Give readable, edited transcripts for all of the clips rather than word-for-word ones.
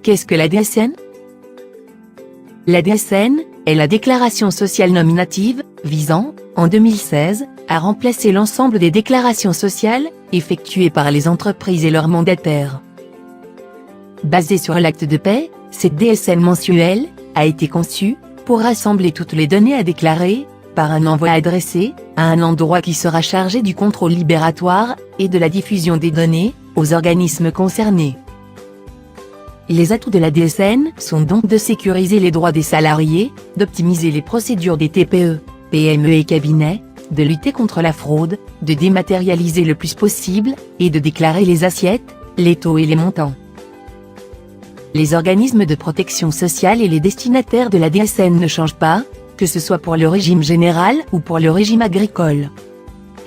Qu'est-ce que la DSN? La DSN est la déclaration sociale nominative, visant, en 2016, à remplacer l'ensemble des déclarations sociales, effectuées par les entreprises et leurs mandataires. Basée sur l'acte de paie, cette DSN mensuelle a été conçue pour rassembler toutes les données à déclarer, par un envoi adressé à un endroit qui sera chargé du contrôle libératoire et de la diffusion des données aux organismes concernés. Les atouts de la DSN sont donc de sécuriser les droits des salariés, d'optimiser les procédures des TPE, PME et cabinets, de lutter contre la fraude, de dématérialiser le plus possible, et de déclarer les assiettes, les taux et les montants. Les organismes de protection sociale et les destinataires de la DSN ne changent pas, que ce soit pour le régime général ou pour le régime agricole.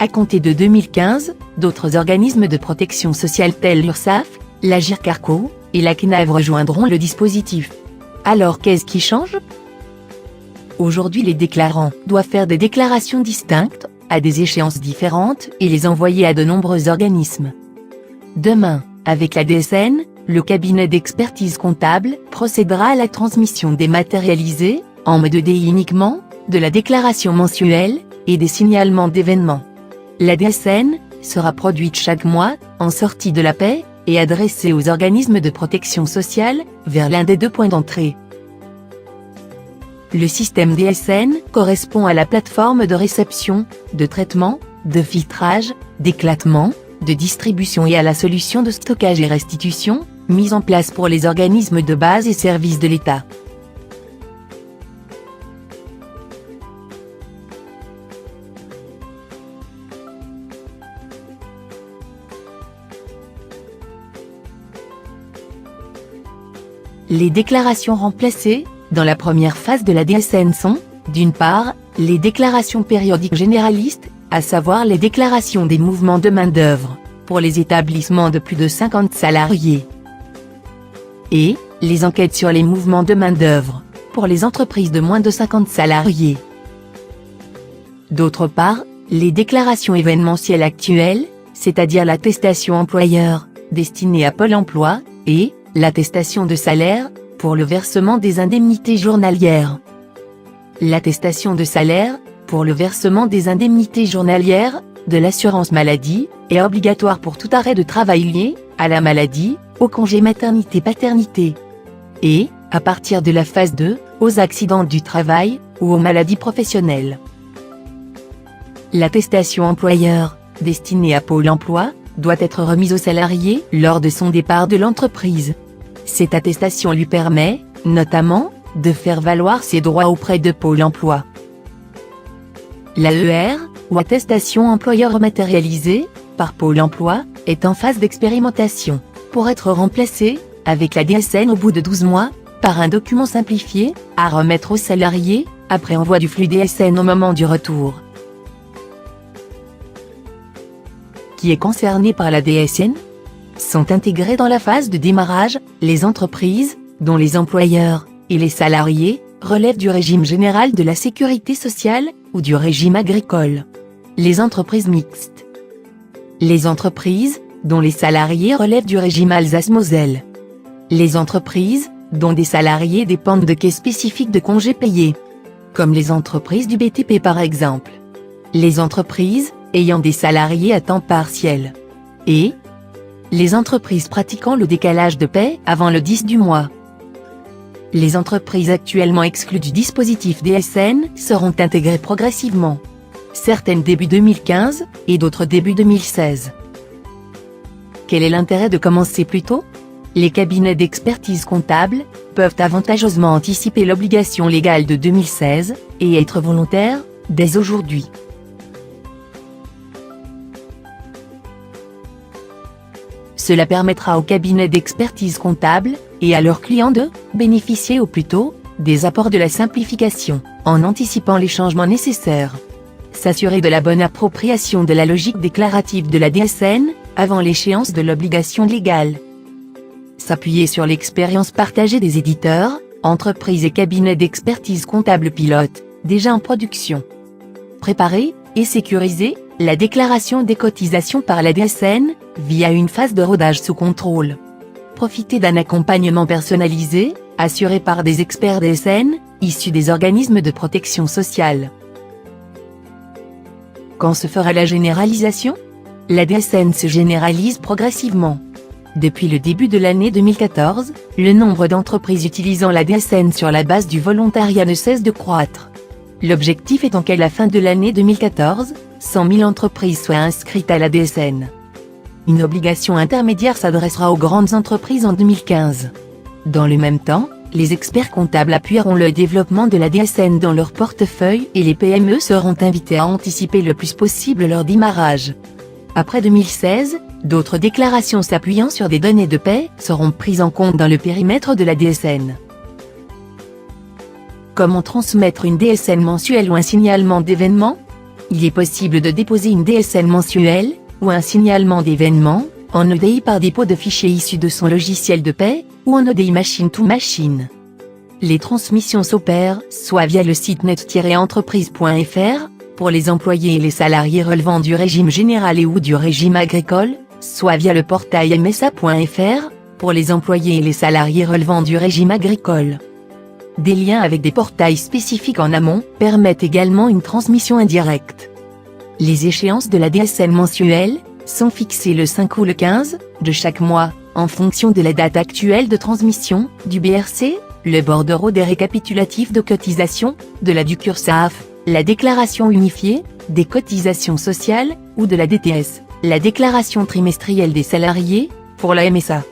À compter de 2015, d'autres organismes de protection sociale tels l'URSSAF, l'Agirc Arrco et la CNAV rejoindront le dispositif. Alors qu'est-ce qui change? Aujourd'hui, les déclarants doivent faire des déclarations distinctes, à des échéances différentes et les envoyer à de nombreux organismes. Demain, avec la DSN, le cabinet d'expertise comptable procédera à la transmission dématérialisée, en mode EDI uniquement, de la déclaration mensuelle et des signalements d'événements. La DSN sera produite chaque mois, en sortie de la paie, et adressée aux organismes de protection sociale, vers l'un des deux points d'entrée. Le système DSN correspond à la plateforme de réception, de traitement, de filtrage, d'éclatement, de distribution et à la solution de stockage et restitution, mise en place pour les organismes de base et services de l'État. Les déclarations remplacées, dans la première phase de la DSN sont, d'une part, les déclarations périodiques généralistes, à savoir les déclarations des mouvements de main-d'œuvre, pour les établissements de plus de 50 salariés. Et, les enquêtes sur les mouvements de main-d'œuvre, pour les entreprises de moins de 50 salariés. D'autre part, les déclarations événementielles actuelles, c'est-à-dire l'attestation employeur, destinée à Pôle emploi, et l'attestation de salaire, pour le versement des indemnités journalières. L'attestation de salaire, pour le versement des indemnités journalières, de l'assurance maladie, est obligatoire pour tout arrêt de travail lié à la maladie, au congé maternité-paternité. Et, à partir de la phase 2, aux accidents du travail, ou aux maladies professionnelles. L'attestation employeur, destinée à Pôle emploi, doit être remise au salarié lors de son départ de l'entreprise. Cette attestation lui permet, notamment, de faire valoir ses droits auprès de Pôle emploi. L'AER, ou attestation employeur matérialisée, par Pôle emploi, est en phase d'expérimentation, pour être remplacée, avec la DSN au bout de 12 mois, par un document simplifié, à remettre au salarié, après envoi du flux DSN au moment du retour. Qui est concerné par la DSN? Sont intégrés dans la phase de démarrage, les entreprises, dont les employeurs, et les salariés, relèvent du régime général de la sécurité sociale, ou du régime agricole. Les entreprises mixtes. Les entreprises, dont les salariés relèvent du régime Alsace-Moselle. Les entreprises, dont des salariés dépendent de caisses spécifiques de congés payés. Comme les entreprises du BTP par exemple. Les entreprises, ayant des salariés à temps partiel. Et les entreprises pratiquant le décalage de paie avant le 10 du mois. Les entreprises actuellement exclues du dispositif DSN seront intégrées progressivement. Certaines début 2015, et d'autres début 2016. Quel est l'intérêt de commencer plus tôt? Les cabinets d'expertise comptable peuvent avantageusement anticiper l'obligation légale de 2016, et être volontaires, dès aujourd'hui. Cela permettra aux cabinets d'expertise comptable, et à leurs clients de bénéficier au plus tôt des apports de la simplification, en anticipant les changements nécessaires. S'assurer de la bonne appropriation de la logique déclarative de la DSN, avant l'échéance de l'obligation légale. S'appuyer sur l'expérience partagée des éditeurs, entreprises et cabinets d'expertise comptable pilotes, déjà en production. Préparer et sécuriser la déclaration des cotisations par la DSN, via une phase de rodage sous contrôle. profitez d'un accompagnement personnalisé, assuré par des experts DSN, issus des organismes de protection sociale. Quand se fera la généralisation ? La DSN se généralise progressivement. Depuis le début de l'année 2014, le nombre d'entreprises utilisant la DSN sur la base du volontariat ne cesse de croître. L'objectif étant qu'à la fin de l'année 2014, 100 000 entreprises soient inscrites à la DSN. Une obligation intermédiaire s'adressera aux grandes entreprises en 2015. Dans le même temps, les experts comptables appuieront le développement de la DSN dans leur portefeuille et les PME seront invités à anticiper le plus possible leur démarrage. Après 2016, d'autres déclarations s'appuyant sur des données de paie seront prises en compte dans le périmètre de la DSN. Comment transmettre une DSN mensuelle ou un signalement d'événement ? Il est possible de déposer une DSN mensuelle, ou un signalement d'événement, en EDI par dépôt de fichiers issus de son logiciel de paie, ou en EDI machine to machine. Les transmissions s'opèrent, soit via le site net-entreprise.fr, pour les employés et les salariés relevant du régime général et ou du régime agricole, soit via le portail msa.fr, pour les employés et les salariés relevant du régime agricole. Des liens avec des portails spécifiques en amont permettent également une transmission indirecte. Les échéances de la DSN mensuelle sont fixées le 5 ou le 15 de chaque mois, en fonction de la date actuelle de transmission, du BRC, le bordereau des récapitulatifs de cotisations, de la DUCURSAF, la déclaration unifiée, des cotisations sociales, ou de la DTS, la déclaration trimestrielle des salariés, pour la MSA.